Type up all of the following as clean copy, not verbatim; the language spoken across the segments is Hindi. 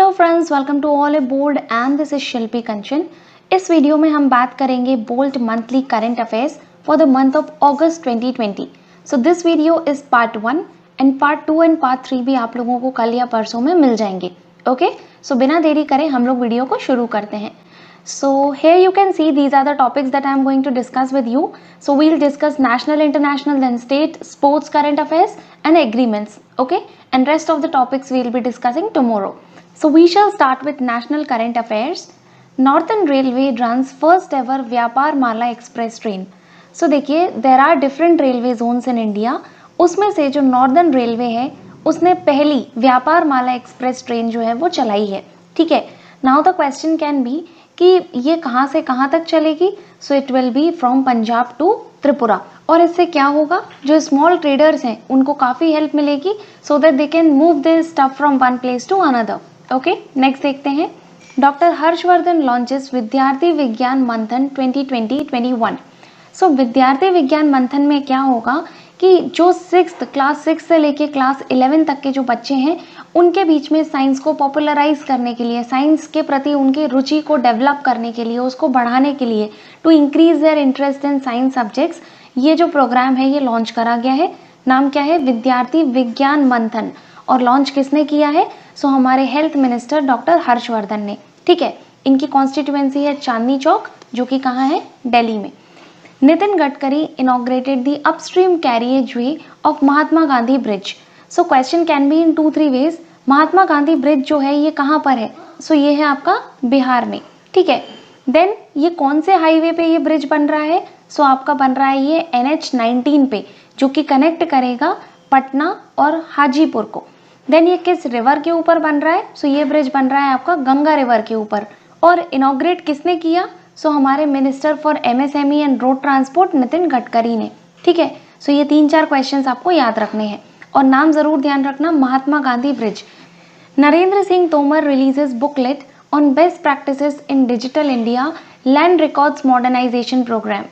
Hello friends, welcome to all aboard and this is Shilpi Kanchan. इस वीडियो में हम बात करेंगे bolt monthly current affairs for the month of August 2020। So this video is part 1 and part 2 and part 3 भी आप लोगों को कल या परसों में मिल जाएंगे। ओके, सो बिना देरी करें हम लोग वीडियो को शुरू करते हैं। So here you can see these are the topics that I am going to discuss with you. So we'll discuss national, international, then state, sports, current affairs and agreements. Okay, and rest of the topics we'll be discussing tomorrow. So we shall start with national current affairs. Northern Railway runs first ever Vyapar Mala Express train. So देखिए there are different railway zones in India. उसमें से जो नॉर्दर्न रेलवे है उसने पहली व्यापार माला एक्सप्रेस ट्रेन जो है वो चलाई है। ठीक है, now the question can be कि ये कहाँ से कहाँ तक चलेगी। So it will be from Punjab to Tripura. और इससे क्या होगा, जो स्मॉल ट्रेडर्स हैं उनको काफ़ी हेल्प मिलेगी so that they can move their stuff from one place to another. Okay, next देखते हैं। डॉक्टर हर्षवर्धन लॉन्चेस विद्यार्थी विज्ञान मंथन 2020-21। सो विद्यार्थी विज्ञान मंथन में क्या होगा कि जो क्लास 6 से लेके क्लास 11 तक के जो बच्चे हैं उनके बीच में साइंस को पॉपुलराइज करने के लिए, साइंस के प्रति उनकी रुचि को डेवलप करने के लिए, उसको बढ़ाने के लिए, to increase their interest in science subjects, ये जो प्रोग्राम है ये लॉन्च करा गया है। नाम क्या है? विद्यार्थी विज्ञान मंथन। और लॉन्च किसने किया है? सो हमारे हेल्थ मिनिस्टर डॉक्टर हर्षवर्धन ने। ठीक है, इनकी कॉन्स्टिट्यूएंसी है चांदनी चौक, जो कि कहाँ है? दिल्ली में। Nitin Gadkari inaugurated the upstream carriage way of Mahatma Gandhi bridge. So question can be in 2-3 ways. Mahatma Gandhi bridge जो है ये कहाँ पर है? सो ये है आपका बिहार में। ठीक है, देन ये कौन से हाईवे पे ये ब्रिज बन रहा है? सो आपका बन रहा है ये NH-19 पे, जो कि कनेक्ट करेगा पटना और हाजीपुर को। देन ये किस रिवर के ऊपर बन रहा है? सो ये ब्रिज बन रहा है आपका गंगा रिवर के ऊपर। और इनॉग्रेट किसने किया? सो हमारे minister for MSME and road transport Nitin Gadkari ने। ठीक है, सो ये 3-4 क्वेश्चंस आपको याद रखने हैं और नाम जरूर ध्यान रखना, Mahatma Gandhi bridge. Narendra Singh Tomar releases booklet on best practices in digital India land records modernisation programme.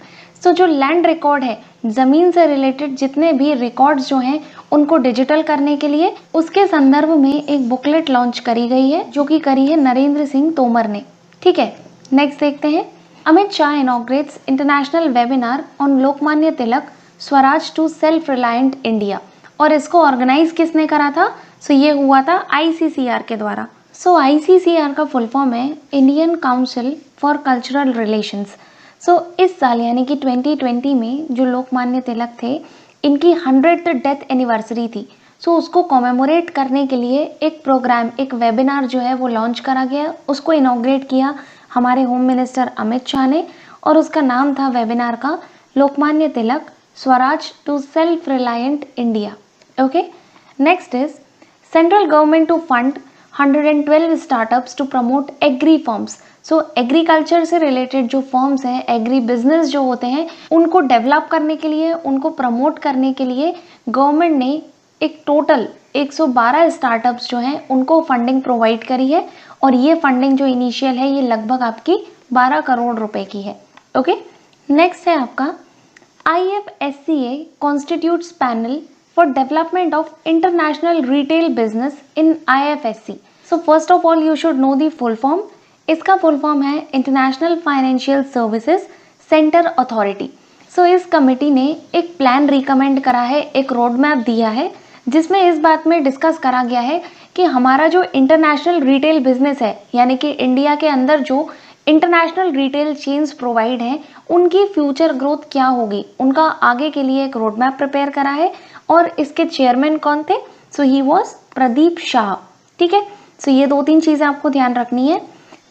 So जो लैंड रिकॉर्ड है, जमीन से रिलेटेड जितने भी रिकॉर्ड्स जो हैं उनको डिजिटल करने के लिए, उसके संदर्भ में एक बुकलेट लॉन्च करी गई है, जो कि करी है नरेंद्र सिंह तोमर ने। ठीक है, नेक्स्ट देखते हैं। Amit Shah inaugurates international webinar on Lokmanya Tilak Swaraj to self reliant India. और इसको ऑर्गेनाइज किसने करा था? सो ये हुआ था ICCR के द्वारा। सो ICCR का फुल फॉर्म है Indian council for cultural relations. So इस साल यानी कि 2020 में जो लोकमान्य तिलक थे, इनकी 100th डेथ एनिवर्सरी थी। सो उसको कॉमेमोरेट करने के लिए एक प्रोग्राम, एक वेबिनार जो है वो लॉन्च करा गया। उसको इनॉग्रेट किया हमारे होम मिनिस्टर अमित शाह ने, और उसका नाम था वेबिनार का Lokmanya Tilak Swaraj to self reliant India. Okay, next is central government to fund 112 startups to promote agri farms. So agriculture से रिलेटेड जो फॉर्म्स हैं, एग्री बिजनेस जो होते हैं, उनको डेवलप करने के लिए, उनको प्रमोट करने के लिए गवर्नमेंट ने एक टोटल 112 स्टार्टअप्स जो हैं उनको फंडिंग प्रोवाइड करी है। और ये फंडिंग जो इनिशियल है ये लगभग आपकी 12 करोड़ रुपए की है। ओके, नेक्स्ट है आपका IFSCA constitutes panel for development of international retail business in IFSC। So first of all you should know the full form. इसका फुल फॉर्म है international financial services centre authority. So इस कमेटी ने एक प्लान रिकमेंड करा है, एक रोड मैप दिया है, जिसमें इस बात में डिस्कस करा गया है कि हमारा जो इंटरनेशनल रिटेल बिजनेस है, यानी कि इंडिया के अंदर जो इंटरनेशनल रिटेल चेन्स प्रोवाइड हैं, उनकी फ्यूचर ग्रोथ क्या होगी, उनका आगे के लिए एक रोड मैप प्रिपेयर करा है। और इसके चेयरमैन कौन थे? सो ही वॉज प्रदीप शाह। ठीक है, सो ये 2-3 चीज़ें आपको ध्यान रखनी है।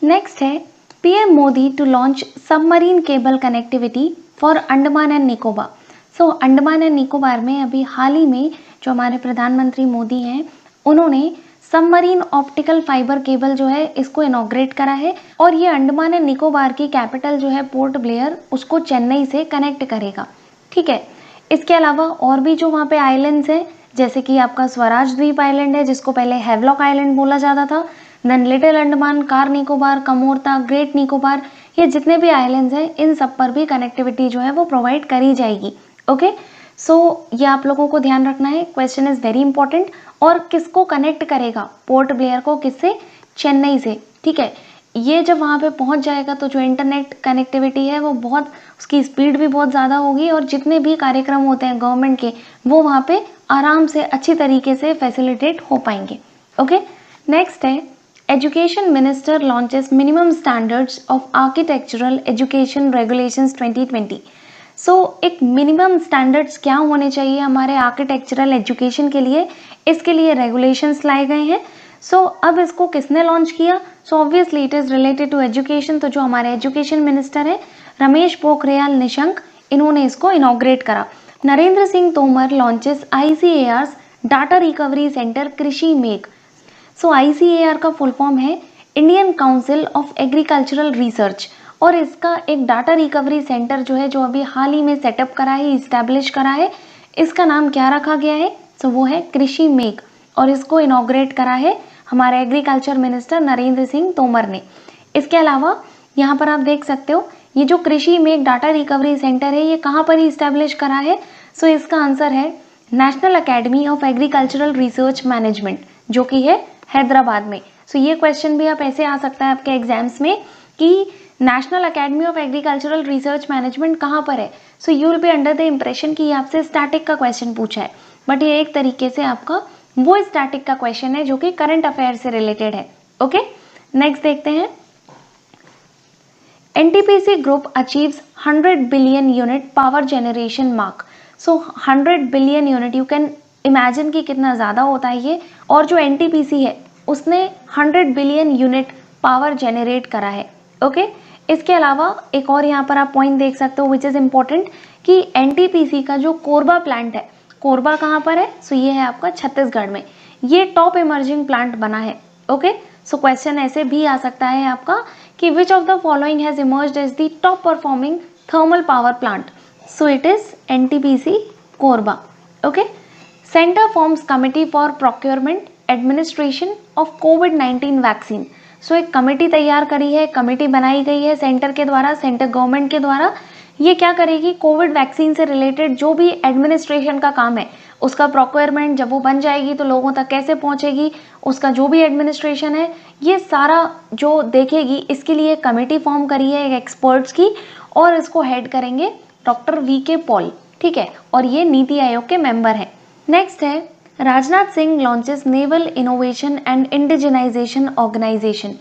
नेक्स्ट है PM Modi to launch submarine cable connectivity for Andaman and Nicobar. So Andaman and Nicobar में अभी हाल ही में जो हमारे प्रधानमंत्री मोदी हैं, उन्होंने सबमरीन ऑप्टिकल फाइबर केबल जो है इसको इनॉग्रेट करा है। और ये अंडमान एंड निकोबार की कैपिटल जो है पोर्ट ब्लेयर, उसको चेन्नई से कनेक्ट करेगा। ठीक है, इसके अलावा और भी जो वहाँ पे आइलैंड्स हैं, जैसे कि आपका स्वराज द्वीप आइलैंड है, जिसको पहले हैवलॉक आइलैंड बोला जाता था, देन लिटिल अंडमान, कार निकोबार, कमोरता, ग्रेट निकोबार, ये जितने भी आइलैंड्स हैं इन सब पर भी कनेक्टिविटी जो है वो प्रोवाइड करी जाएगी। ओके, सो ये आप लोगों को ध्यान रखना है, क्वेश्चन इज वेरी इंपॉर्टेंट। और किसको कनेक्ट करेगा? पोर्ट ब्लेयर को किससे? चेन्नई से, ठीक है। ये जब वहाँ पे पहुँच जाएगा तो जो इंटरनेट कनेक्टिविटी है वो बहुत, उसकी स्पीड भी बहुत ज़्यादा होगी और जितने भी कार्यक्रम होते हैं गवर्नमेंट के वो वहाँ पे आराम से अच्छी तरीके से फैसिलिटेट हो पाएंगे। ओके, नेक्स्ट है education minister launches minimum standards of architectural education regulations 2020। सो एक मिनिमम स्टैंडर्ड्स क्या होने चाहिए हमारे आर्किटेक्चरल एजुकेशन के लिए, इसके लिए रेगुलेशंस लाए गए हैं। अब इसको किसने लॉन्च किया? Obviously it is related to education. तो जो हमारे एजुकेशन मिनिस्टर है रमेश पोखरियाल निशंक, इन्होंने इसको इनॉग्रेट करा। Narendra Singh Tomar launches ICAR's data recovery centre कृषि मेघ। ICAR का फुल फॉर्म है Indian council of agricultural research, और इसका एक डाटा रिकवरी सेंटर जो है, जो अभी हाल ही में सेटअप करा है, इस्टेब्लिश करा है, इसका नाम क्या रखा गया है? वो है कृषि मेघ, और इसको इनॉग्रेट करा है हमारे एग्रीकल्चर मिनिस्टर नरेंद्र सिंह तोमर ने। इसके अलावा यहाँ पर आप देख सकते हो ये जो कृषि मेघ डाटा रिकवरी सेंटर है ये कहाँ पर ही इस्टेब्लिश करा है? इसका आंसर है national academy of agricultural research management, जो कि है हैदराबाद में। ये क्वेश्चन भी आप ऐसे आ सकता है आपके एग्जाम्स में कि national academy of agricultural research management कहाँ पर है? You will be under the impression कि आपसे स्टैटिक का क्वेश्चन पूछा है, बट ये एक तरीके से आपका वो स्टैटिक का क्वेश्चन है जो कि करंट अफेयर से रिलेटेड है। ओके, नेक्स्ट देखते हैं। NTPC group achieves 100 billion unit power generation mark. 100 billion unit, you can imagine कि कितना ज़्यादा होता है ये, और जो NTPC है उसने 100 बिलियन यूनिट पावर जनरेट करा है। ओके, इसके अलावा एक और यहाँ पर आप पॉइंट देख सकते हो विच इज़ इम्पोर्टेंट कि NTPC का जो कोरबा प्लांट है, कोरबा कहाँ पर है? ये है आपका छत्तीसगढ़ में, ये टॉप इमर्जिंग प्लांट बना है। ओके, क्वेश्चन ऐसे भी आ सकता है आपका कि which of the following has emerged as the top performing thermal power plant? It is NTPC Korba. Okay, centre forms committee for procurement administration of कोविड-19 वैक्सीन। एक कमेटी तैयार करी है, कमेटी बनाई गई है सेंटर के द्वारा, सेंटर गवर्नमेंट के द्वारा। ये क्या करेगी? कोविड वैक्सीन से रिलेटेड जो भी एडमिनिस्ट्रेशन का काम है उसका प्रोक्योरमेंट, जब वो बन जाएगी तो लोगों तक कैसे पहुंचेगी, उसका जो भी एडमिनिस्ट्रेशन है ये सारा जो देखेगी, इसके लिए कमेटी फॉर्म करी है एक एक्सपर्ट्स की, और इसको हेड करेंगे डॉक्टर VK पॉल, ठीक है, और ये नीति आयोग के मेंबर हैं। नेक्स्ट है Rajnath Singh launches naval innovation and indigenisation organisation.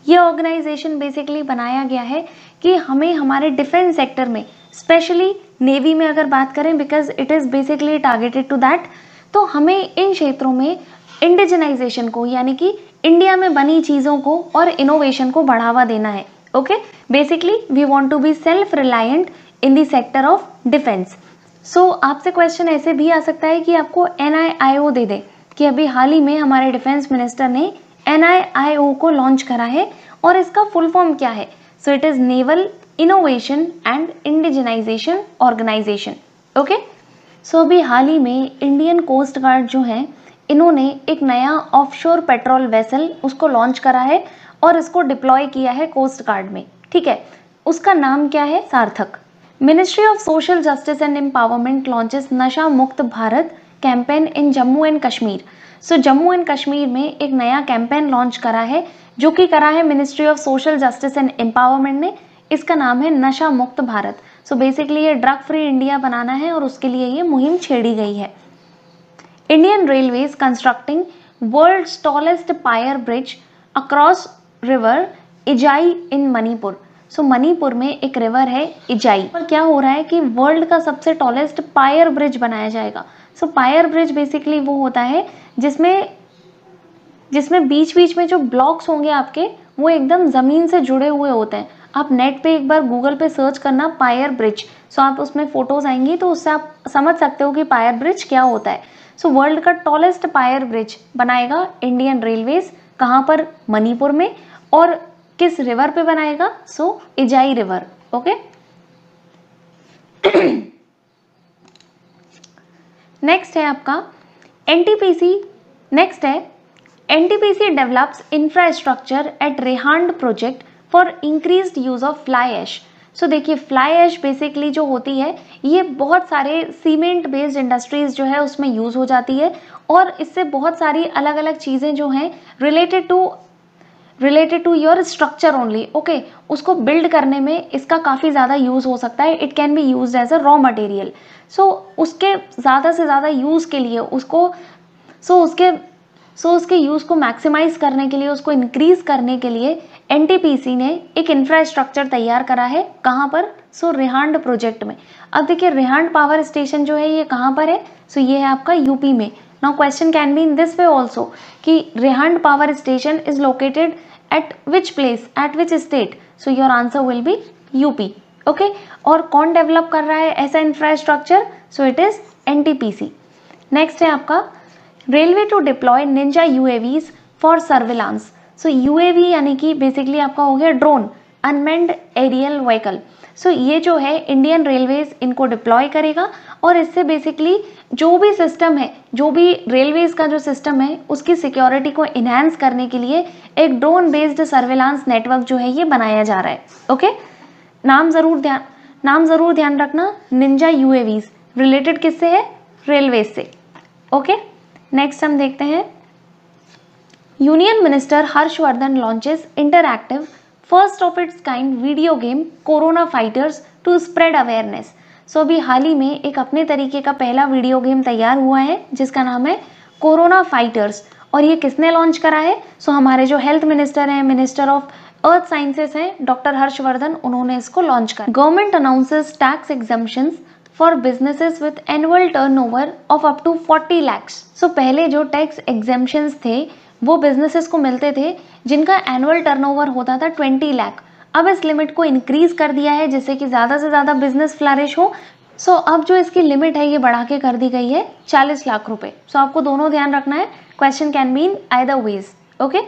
ये ऑर्गेनाइजेशन बेसिकली बनाया गया है कि हमें हमारे डिफेंस सेक्टर में, स्पेशली नेवी में अगर बात करें, because it is basically targeted to that, तो हमें इन क्षेत्रों में इंडिजिनाइजेशन को, यानी कि इंडिया में बनी चीज़ों को और इनोवेशन को बढ़ावा देना है। Okay, basically we want to be self reliant in the sector of defence. आपसे क्वेश्चन ऐसे भी आ सकता है कि आपको NIIO दे दे कि अभी हाल ही में हमारे डिफेंस मिनिस्टर ने NIIO को लॉन्च करा है और इसका फुल फॉर्म क्या है? It is naval innovation and indigenisation organisation. Okay, अभी हाल ही में इंडियन कोस्ट गार्ड जो है इन्होंने एक नया ऑफशोर पेट्रोल वेसल उसको लॉन्च करा है और इसको डिप्लॉय किया है कोस्ट गार्ड में, ठीक है। उसका नाम क्या है? सार्थक। Ministry of social justice and empowerment launches नशा Mukt Bharat campaign in Jammu and Kashmir. Jammu and Kashmir में एक नया कैंपेन लॉन्च करा है, जो कि करा है ministry of social justice and empowerment ने। इसका नाम है नशा मुक्त भारत। बेसिकली ये ड्रग फ्री इंडिया बनाना है और उसके लिए ये मुहिम छेड़ी गई है। Indian railways constructing world's tallest pier bridge across river Ijai in Manipur. Manipur में एक रिवर है इजाई, पर क्या हो रहा है कि वर्ल्ड का सबसे टॉलेस्ट पायर ब्रिज बनाया जाएगा। पायर ब्रिज बेसिकली वो होता है जिसमें बीच बीच में जो ब्लॉक्स होंगे आपके वो एकदम जमीन से जुड़े हुए होते हैं। आप नेट पे एक बार गूगल पे सर्च करना पायर ब्रिज, आप उसमें फोटोज आएंगी तो उससे आप समझ सकते हो कि पायर ब्रिज क्या होता है। वर्ल्ड का टॉलेस्ट पायर ब्रिज बनाएगा इंडियन रेलवेज। कहाँ पर? मणिपुर में। और किस रिवर पे बनाएगा? इजाई रिवर। ओके, नेक्स्ट है आपका NTPC। नेक्स्ट है NTPC develops infrastructure at Rihand project for increased use of fly ash. देखिए फ्लाई ऐश बेसिकली जो होती है ये बहुत सारे सीमेंट बेस्ड इंडस्ट्रीज जो है उसमें यूज हो जाती है और इससे बहुत सारी अलग अलग चीजें जो हैं related to related to your structure only, okay. उसको बिल्ड करने में इसका काफ़ी ज़्यादा यूज़ हो सकता है, it can be use as a raw material. So उसके ज़्यादा से ज़्यादा यूज़ के लिए उसके यूज़ को मैक्सिमाइज करने के लिए, उसको इंक्रीज करने के लिए एनटीपीसी ने एक इंफ्रास्ट्रक्चर तैयार करा है। कहाँ पर? रिहांड प्रोजेक्ट में। अब देखिए रिहांड पावर स्टेशन जो है ये कहाँ पर है? ये है आपका यूपी में। Now question can be in this way also कि Rihand power station is located at which place, at which state? Your answer will be UP, okay. और कौन डेवलप कर रहा है ऐसा infrastructure? It is NTPC. Next है आपका railway to deploy ninja UAVs for surveillance. UAV यानी कि बेसिकली आपका हो गया ड्रोन, अनमेंड एरियल व्हीकल। ये जो है इंडियन रेलवेज इनको डिप्लॉय करेगा और इससे बेसिकली जो भी सिस्टम है, जो भी रेलवेज का जो सिस्टम है उसकी सिक्योरिटी को इन्हांस करने के लिए एक ड्रोन बेस्ड सर्विलांस नेटवर्क जो है ये बनाया जा रहा है, ओके। नाम जरूर ध्यान रखना, निंजा यूएवीज रिलेटेड किससे है? रेलवेज से, ओके। नेक्स्ट हम देखते हैं union minister Harshvardhan launches interactive first of its kind video game corona fighters to spread awareness. अभी हाल ही में एक अपने तरीके का पहला वीडियो गेम तैयार हुआ है जिसका नाम है कोरोना फाइटर्स। और ये किसने लॉन्च करा है? हमारे जो हेल्थ मिनिस्टर हैं, मिनिस्टर ऑफ अर्थ साइंसेस हैं, डॉक्टर हर्षवर्धन, उन्होंने इसको लॉन्च करा। Government announces tax exemptions for businesses with annual turnover of up to 40 lakhs। पहले जो टैक्स एग्जम्पशंस थे वो बिजनेसेस को मिलते थे जिनका एनुअल टर्नओवर होता था 20 लाख। अब इस लिमिट को इंक्रीज कर दिया है जिससे कि ज़्यादा से ज़्यादा बिजनेस फ्लरिश हो। अब जो इसकी लिमिट है ये बढ़ा के कर दी गई है 40 लाख रुपए। आपको दोनों ध्यान रखना है, question can be in either ways, okay.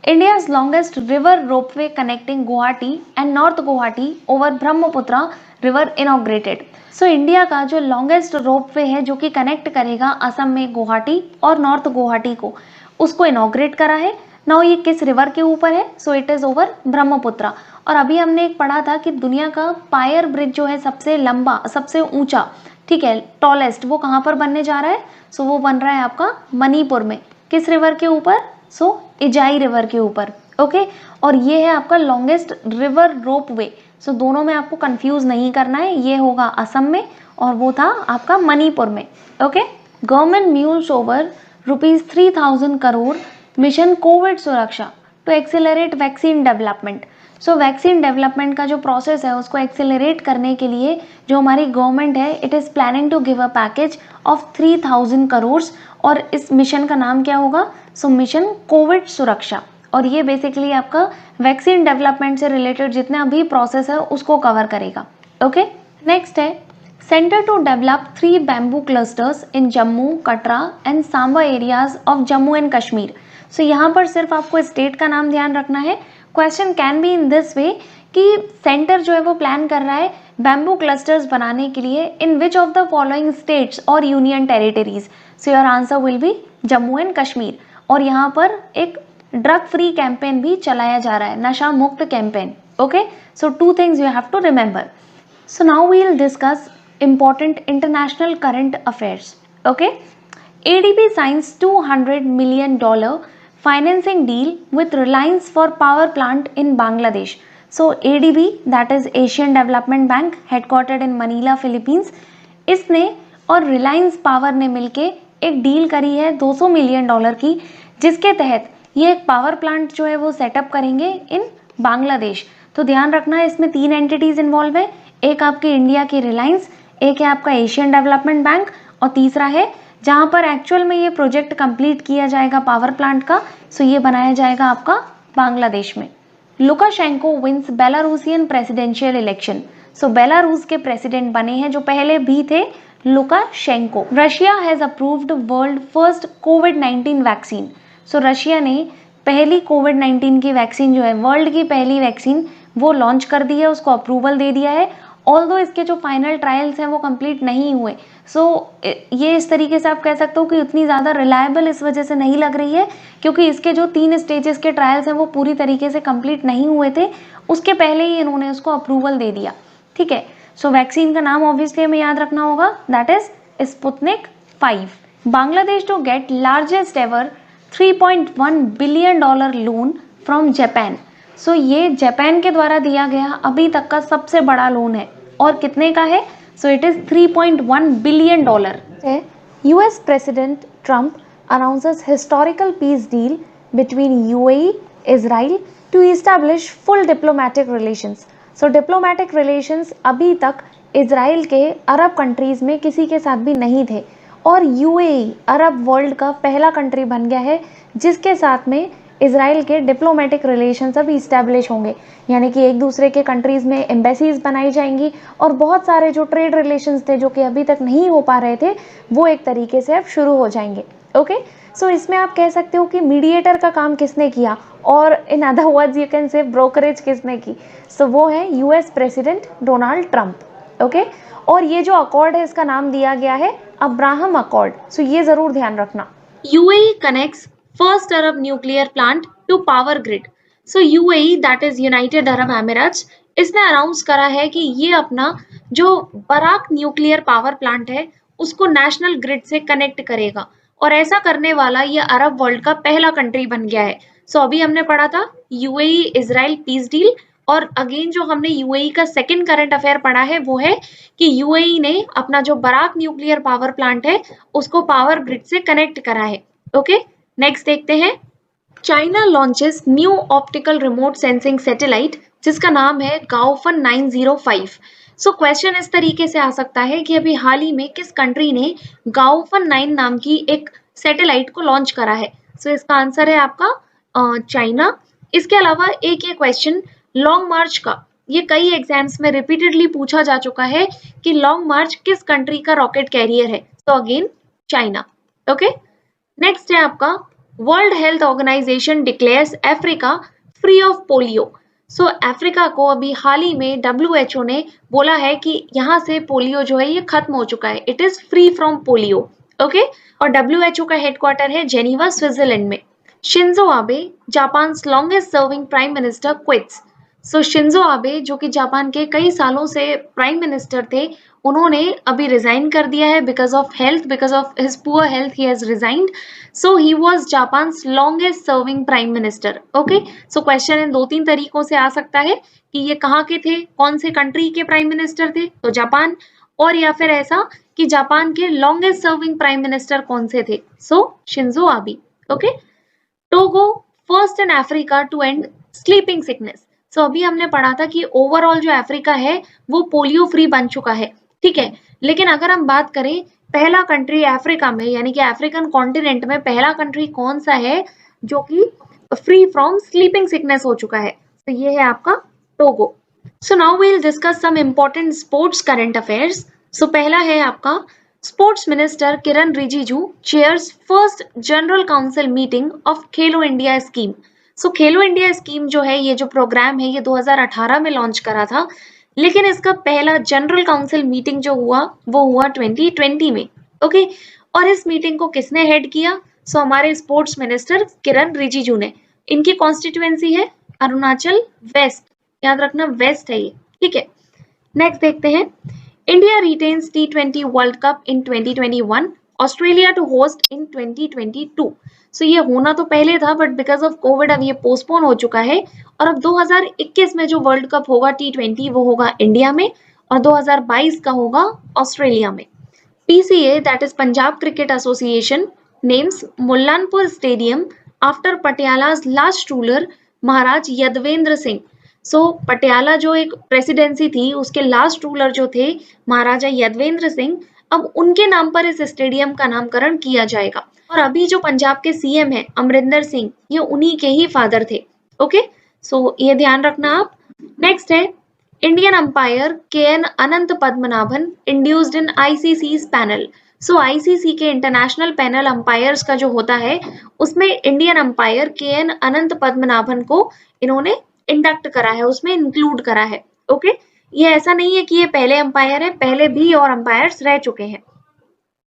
India's longest river ropeway connecting Guwahati and North Guwahati over Brahmaputra river inaugurated। India का जो लॉन्गेस्ट रोपवे है जो कि कनेक्ट करेगा असम में गुवाहाटी और नॉर्थ गुवाहाटी को, उसको इनॉग्रेट करा है। नाउ ये किस रिवर के ऊपर है? It is over Brahmaputra. और अभी हमने एक पढ़ा था कि दुनिया का पायर ब्रिज जो है सबसे लंबा, सबसे ऊंचा, ठीक है, टॉलेस्ट, वो कहाँ पर बनने जा रहा है? वो बन रहा है आपका मणिपुर में। किस रिवर के ऊपर? इजाई रिवर के ऊपर, ओके। और ये है आपका लॉन्गेस्ट रिवर रोपवे। दोनों में आपको कंफ्यूज नहीं करना है, ये होगा असम में और वो था आपका मणिपुर में, okay. Government mulls over ₹3000 crore mission Covid Suraksha to accelerate vaccine development. Vaccine development का जो प्रोसेस है उसको एक्सेलरेट करने के लिए जो हमारी गवर्नमेंट है, it is planning to give a package of 3000 crore. और इस मिशन का नाम क्या होगा? मिशन कोविड सुरक्षा। और ये बेसिकली आपका वैक्सीन डेवलपमेंट से रिलेटेड जितना भी प्रोसेस है उसको कवर करेगा, ओके। नेक्स्ट है centre to develop 3 bamboo clusters in Jammu, Katra and Samba areas of Jammu and Kashmir. यहाँ पर सिर्फ आपको स्टेट का नाम ध्यान रखना है। Question can be in this वे कि सेंटर जो है वो प्लान कर रहा है बैम्बू क्लस्टर्स बनाने के लिए in which of the following states और union territories. Your answer will be Jammu and Kashmir. और यहाँ पर एक ड्रग फ्री कैंपेन भी चलाया जा रहा है, नशा मुक्त campaign, okay. 2 things you have to remember. Now we'll discuss important international current affairs, okay. ADB signs $200 million financing deal with Reliance for power plant in Bangladesh. ADB, that is Asian Development Bank, headquartered in Manila, Philippines, इसने और रिलायंस पावर ने मिलके एक डील करी है $200 मिलियन की, जिसके तहत ये एक पावर प्लांट जो है वो सेटअप करेंगे इन बांग्लादेश। तो ध्यान रखना इसमें 3 एंटिटीज इन्वॉल्व है, एक आपके इंडिया की रिलायंस, एक है आपका एशियन डेवलपमेंट बैंक और तीसरा है जहां पर एक्चुअल में ये प्रोजेक्ट कंप्लीट किया जाएगा पावर प्लांट का। ये बनाया जाएगा आपका बांग्लादेश में। Lukashenko wins Belarusian presidential election. Belarus के प्रेसिडेंट बने हैं जो पहले भी थे Lukashenko. Russia has approved world first कोविड-19 वैक्सीन। रशिया ने पहली कोविड-19 की वैक्सीन जो है, वर्ल्ड की पहली वैक्सीन, वो लॉन्च कर दी है, उसको अप्रूवल दे दिया है। ऑल्दो इसके जो फाइनल ट्रायल्स हैं वो कंप्लीट नहीं हुए। ये इस तरीके से आप कह सकते हो कि उतनी ज़्यादा रिलायबल इस वजह से नहीं लग रही है क्योंकि इसके जो 3 स्टेजेस के ट्रायल्स हैं वो पूरी तरीके से कंप्लीट नहीं हुए थे, उसके पहले ही इन्होंने उसको अप्रूवल दे दिया, ठीक है। वैक्सीन का नाम ऑब्वियसली हमें याद रखना होगा, that is Sputnik 5। Bangladesh to get largest ever $3.1 billion loan from Japan. So ये जापान के द्वारा दिया गया अभी तक का सबसे बड़ा लोन है और कितने का है? So it is $3.1 billion. US president Trump announces historical peace deal between UAE Israel to establish full diplomatic relations. So diplomatic relations अभी तक इजराइल के अरब कंट्रीज में किसी के साथ भी नहीं थे और यूएई अरब वर्ल्ड का पहला कंट्री बन गया है जिसके साथ में इजराइल के डिप्लोमेटिक रिलेशंस अब इस्टेब्लिश होंगे, यानी कि एक दूसरे के कंट्रीज में एम्बेसीज बनाई जाएंगी और बहुत सारे जो ट्रेड रिलेशंस थे जो कि अभी तक नहीं हो पा रहे थे वो एक तरीके से अब शुरू हो जाएंगे। ओके, सो इसमें आप कह सकते हो कि मीडिएटर का काम किसने किया और in other words you can say brokerage किसने की। सो वो है US president Donald Trump. Okay, और ये जो अकॉर्ड है इसका नाम दिया गया है अब्राहम अकॉर्ड। सो ये जरूर ध्यान रखना। UAE connects first Arab nuclear plant to power grid. So UAE that is United Arab Emirates, इसने अनाउंस करा है कि ये अपना जो बराक न्यूक्लियर पावर प्लांट है उसको नेशनल ग्रिड से कनेक्ट करेगा और ऐसा करने वाला ये अरब वर्ल्ड का पहला कंट्री बन गया है। सो अभी हमने पढ़ा था यूएई इजराइल पीस डील और अगेन जो हमने यूएई का सेकंड करंट अफेयर पढ़ा है वो है कि यूएई ने अपना जो बराक न्यूक्लियर पावर प्लांट है उसको पावर ग्रिड से कनेक्ट करा है। ओके, नेक्स्ट देखते हैं। China launches new optical remote sensing satellite जिसका नाम है गाओफन 905। सो क्वेश्चन इस तरीके से आ सकता है कि अभी हाल ही में किस कंट्री ने गाओफन 9 नाम की एक सैटेलाइट को लॉन्च करा है? सो इसका आंसर है आपका चाइना। इसके अलावा एक ये क्वेश्चन लॉन्ग मार्च का, ये कई एग्जाम्स में रिपीटेडली पूछा जा चुका है कि लॉन्ग मार्च किस कंट्री का रॉकेट कैरियर है? तो अगेन चाइना। ओके, नेक्स्ट है आपका World Health Organization declares Africa free of polio. So Africa को अभी हाल ही में डब्ल्यूएचओ ने बोला है कि यहाँ से पोलियो जो है ये खत्म हो चुका है, it is free from polio. Okay, और डब्ल्यूएचओ का हेडक्वार्टर है जेनीवा स्विट्जरलैंड में। Shinzo Abe Japan longest serving prime minister quits. So Shinzo Abe जो कि जापान के कई सालों से प्राइम मिनिस्टर थे उन्होंने अभी रिजाइन कर दिया है because of health, because of his poor health he has resigned. So he was Japan's longest serving prime minister. Okay, so question in 2-3 तरीकों से आ सकता है कि ये कहाँ के थे, कौन से कंट्री के प्राइम मिनिस्टर थे, तो जापान, और या फिर ऐसा कि जापान के लॉन्गेस्ट सर्विंग प्राइम मिनिस्टर कौन से थे, so Shinzo Abe. Okay, Togo first in Africa to end sleeping sickness. So अभी हमने पढ़ा था कि ओवरऑल जो अफ्रीका है वो पोलियो फ्री बन चुका है, ठीक है, लेकिन अगर हम बात करें पहला कंट्री अफ्रीका में यानी कि अफ्रीकन कॉन्टिनेंट में पहला कंट्री कौन सा है जो कि फ्री फ्रॉम स्लीपिंग सिकनेस हो चुका है, तो ये है आपका Togo. So now we will discuss some important sports current affairs. So पहला है आपका sports minister Kiran Rijiju chairs first general council meeting of Khelo India scheme. So Khelo India scheme जो है ये जो प्रोग्राम है ये 2018 में लॉन्च करा था, लेकिन इसका पहला जनरल काउंसिल मीटिंग जो हुआ वो हुआ 2020 में। ओके, और इस मीटिंग को किसने हेड किया? सो हमारे स्पोर्ट्स मिनिस्टर किरण रिजिजू ने। इनकी कॉन्स्टिट्यूएंसी है अरुणाचल वेस्ट, याद रखना वेस्ट है ये, ठीक है। नेक्स्ट देखते हैं। India retains T20 World Cup in 2021, Australia to host in 2022। So ये होना तो पहले था बट बिकॉज ऑफ कोविड अब ये पोस्टपोन हो चुका है और अब 2021 में जो वर्ल्ड कप होगा T20 वो होगा इंडिया में और 2022 का होगा ऑस्ट्रेलिया में। PCA that is Punjab cricket association names Mullanpur stadium after Patiala's last ruler Maharaj Yadavindra Singh. So Patiala जो एक प्रेसिडेंसी थी उसके लास्ट रूलर जो थे महाराजा यदवेंद्र सिंह, अब उनके नाम पर इस स्टेडियम का नामकरण किया जाएगा। और अभी जो पंजाब के सीएम है अमरिंदर सिंह, ये उन्हीं के ही फादर थे। ओके, सो ये ध्यान रखना आप। नेक्स्ट है Indian umpire KN Anant Padmanabhan induced in ICC's panel. So ICC के इंटरनेशनल पैनल अंपायर्स का जो होता है उसमें इंडियन अंपायर KN अनंत पद्मनाभन को इन्होंने इंडक्ट करा है, उसमें इंक्लूड करा है। ओके, ये ऐसा नहीं है कि ये पहले अंपायर है, पहले भी और अंपायर्स रह चुके हैं।